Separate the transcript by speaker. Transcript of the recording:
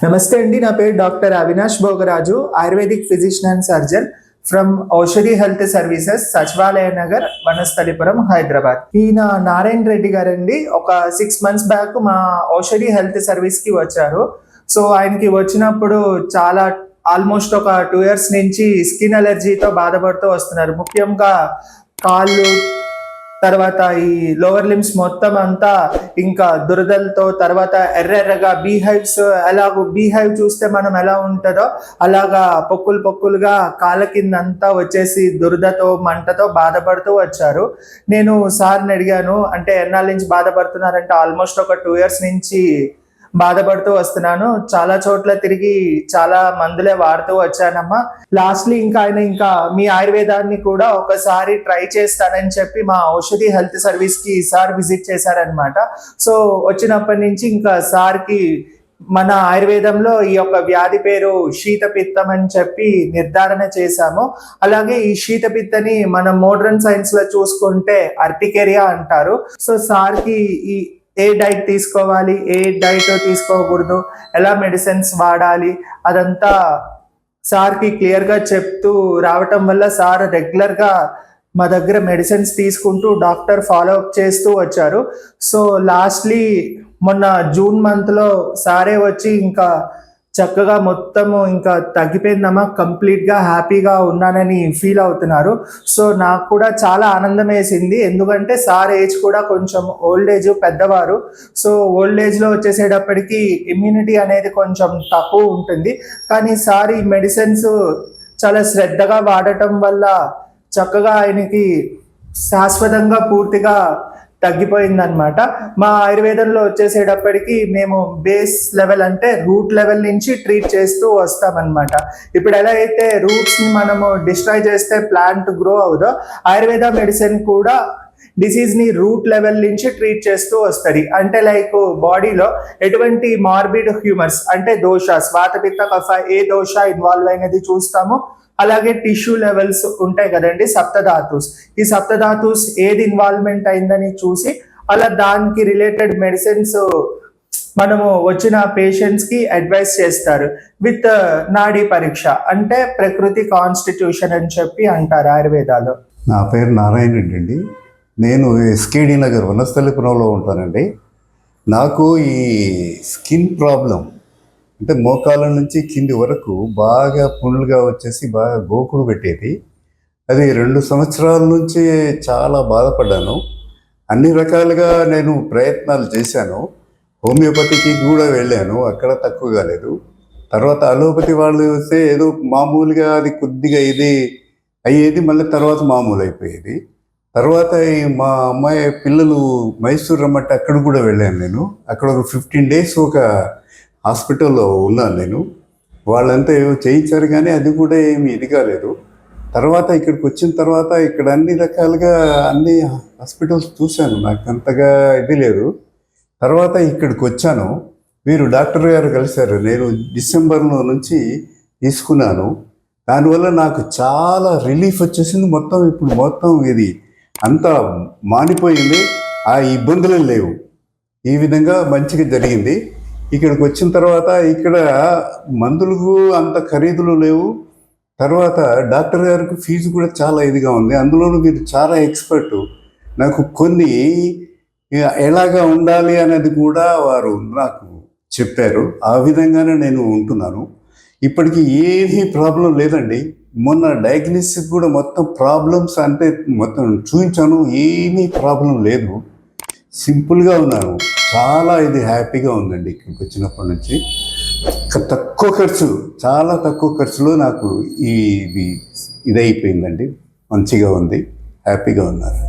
Speaker 1: నమస్తే అండి. నా పేరు doctor Avinash Bhogaraju, ayurvedic physician and surgeon from Aushadhi health services, సచివాలయ నగర్, వనస్థలిపురం, హైదరాబాద్. ఈయన నారాయణ రెడ్డి గారండి. ఒక 6 months బ్యాక్ మా ఔషధి హెల్త్ సర్వీస్ కి వచ్చారు. సో ఆయనకి వచ్చినప్పుడు చాలా ఆల్మోస్ట్ ఒక 2 years నుంచి స్కిన్ అలర్జీతో బాధపడుతూ వస్తున్నారు. ముఖ్యంగా కాళ్ళు, తర్వాత ఈ లోవర్ లిమ్స్ మొత్తం అంతా ఇంకా దురదలతో, తర్వాత ఎర్రెర్రగా బీహైవ్స్, ఎలాగో బీహైవ్ చూస్తే మనం ఎలా ఉంటుందో అలాగా పొక్కులు పొక్కులుగా కాళ్ళ కింద అంతా వచ్చేసి దురదతో, మంటతో బాధపడుతూ వచ్చారు. నేను సార్ని అడిగాను, అంటే ఎన్నాళ్ళ నుంచి బాధపడుతున్నారంటే ఆల్మోస్ట్ ఒక 2 years నుంచి బాధపడుతూ వస్తున్నాను. చాలా చోట్ల తిరిగి చాలా మందులే వాడుతూ వచ్చానమ్మా. లాస్ట్లీ ఇంకా మీ ఆయుర్వేదాన్ని కూడా ఒకసారి ట్రై చేస్తానని చెప్పి మా ఔషధి హెల్త్ సర్వీస్ కి సార్ విజిట్ చేశారనమాట. సో వచ్చినప్పటి నుంచి ఇంకా సార్కి మన ఆయుర్వేదంలో ఈ యొక్క వ్యాధి పేరు శీతపిత్తం అని చెప్పి నిర్ధారణ చేశాము. అలాగే ఈ శీతపిత్తని మనం మోడర్న్ సైన్స్ లో చూసుకుంటే అర్టికేరియా అంటారు. సో సార్కి ఈ ఏ డైట్ తీసుకోవాలి, ఏ డైట్ తీసుకోకూడదు, ఎలా మెడిసిన్స్ వాడాలి, అదంతా సార్కి క్లియర్గా చెప్తూ రావటం వల్ల సార్ రెగ్యులర్గా మా దగ్గర మెడిసిన్స్ తీసుకుంటూ డాక్టర్ ఫాలోఅప్ చేస్తూ వచ్చారు. సో లాస్ట్లీ మొన్న జూన్ మంత్లో సారే వచ్చి ఇంకా చక్కగా మొత్తము ఇంకా తగ్గిపోయిందమ్మా, కంప్లీట్గా హ్యాపీగా ఉన్నానని ఫీల్ అవుతున్నారు. సో నాకు కూడా చాలా ఆనందం వేసింది, ఎందుకంటే సార్ ఏజ్ కూడా కొంచెం ఓల్డ్ ఏజ్, పెద్దవారు. సో ఓల్డ్ ఏజ్లో వచ్చేసేటప్పటికి ఇమ్యూనిటీ అనేది కొంచెం తక్కువ ఉంటుంది. కానీ సార్ ఈ మెడిసిన్స్ చాలా శ్రద్ధగా వాడటం వల్ల చక్కగా ఆయనకి శాశ్వతంగా పూర్తిగా తగ్గిపోయిందనమాట. మా ఆయుర్వేదంలో వచ్చేసేటప్పటికి మేము బేస్ లెవెల్, అంటే రూట్ లెవెల్ నుంచి ట్రీట్ చేస్తూ వస్తామన్నమాట. ఇప్పుడు ఎలా అయితే రూట్స్ని మనము డిస్ట్రాయ్ చేస్తే ప్లాంట్ గ్రో అవుదో, ఆయుర్వేద మెడిసిన్ కూడా డిసీజ్ని రూట్ లెవెల్ నుంచి ట్రీట్ చేస్తూ వస్తుంది. అంటే లైక్ బాడీలో ఎటువంటి మార్బిడ్ హ్యూమర్స్, అంటే దోష, వాత, కఫ, ఏ దోష ఇన్వాల్వ్ అయినది చూస్తాము. అలాగే టిష్యూ లెవెల్స్ ఉంటాయి కదండి, సప్తధాతుస్. ఈ సప్తధాతుస్ ఏది ఇన్వాల్వ్మెంట్ అయిందని చూసి అలా దానికి రిలేటెడ్ మెడిసిన్స్ మనము వచ్చిన పేషెంట్స్కి అడ్వైస్ చేస్తారు విత్ నాడీ పరీక్ష, అంటే ప్రకృతి కాన్స్టిట్యూషన్ అని చెప్పి అంటారు ఆయుర్వేదాలో.
Speaker 2: నా పేరు నారాయణ రెడ్డి అండి. నేను ఎస్కేడి నగర్, వనస్థలిపురంలో ఉంటానండి. నాకు ఈ స్కిన్ ప్రాబ్లం, అంటే మోకాళ్ళ నుంచి కింది వరకు బాగా పుండ్లుగా వచ్చేసి బాగా గోకుడు పెట్టేది. అది 2 సంవత్సరాల నుంచి చాలా బాధపడ్డాను. అన్ని రకాలుగా నేను ప్రయత్నాలు చేశాను. హోమియోపతికి కూడా వెళ్ళాను, అక్కడ తక్కువ కాలేదు. తర్వాత అలోపతి వాళ్ళు వస్తే ఏదో మామూలుగా అది కొద్దిగా ఇది అయ్యేది, మళ్ళీ తర్వాత మామూలు అయిపోయేది. తర్వాత మా అమ్మాయి పిల్లలు మైసూర్ రమ్మంటే అక్కడ కూడా వెళ్ళాను నేను. అక్కడ ఒక 15 days ఒక హాస్పిటల్లో ఉన్నాను నేను. వాళ్ళంతా ఏమో చేయించారు, కానీ అది కూడా ఏమి ఇది కాలేదు. తర్వాత ఇక్కడికి వచ్చిన తర్వాత ఇక్కడ అన్ని రకాలుగా అన్ని హాస్పిటల్స్ చూశాను, నాకు అంతగా ఇది లేదు. తర్వాత ఇక్కడికి వచ్చాను, మీరు డాక్టర్ గారు కలిశారు. నేను డిసెంబర్లో నుంచి తీసుకున్నాను. దానివల్ల నాకు చాలా రిలీఫ్ వచ్చేసింది. ఇప్పుడు మొత్తం ఇది అంతా మానిపోయింది, ఆ ఇబ్బందులు లేవు. ఈ విధంగా మంచిగా జరిగింది. ఇక్కడికి వచ్చిన తర్వాత ఇక్కడ మందులకు అంత ఖరీదులు లేవు. తర్వాత డాక్టర్ గారికి ఫీజు కూడా చాలా ఇదిగా ఉంది. అందులోనూ మీరు చాలా ఎక్స్పర్ట్. నాకు కొన్ని ఎలాగా ఉండాలి అనేది కూడా వారు నాకు చెప్పారు. ఆ విధంగానే నేను ఉంటున్నాను. ఇప్పటికీ ఏమీ ప్రాబ్లం లేదండి. మొన్న డయాగ్నోసిస్ కూడా మొత్తం ప్రాబ్లమ్స్ అంటే మొత్తం చూపించాను, ఏమీ ప్రాబ్లం లేదు. సింపుల్గా ఉన్నాను. చాలా ఇది హ్యాపీగా ఉందండి ఇక్కడికి వచ్చినప్పటి నుంచి. చాలా తక్కువ ఖర్చులో నాకు ఇది అయిపోయిందండి. మంచిగా ఉంది, హ్యాపీగా ఉన్నారు.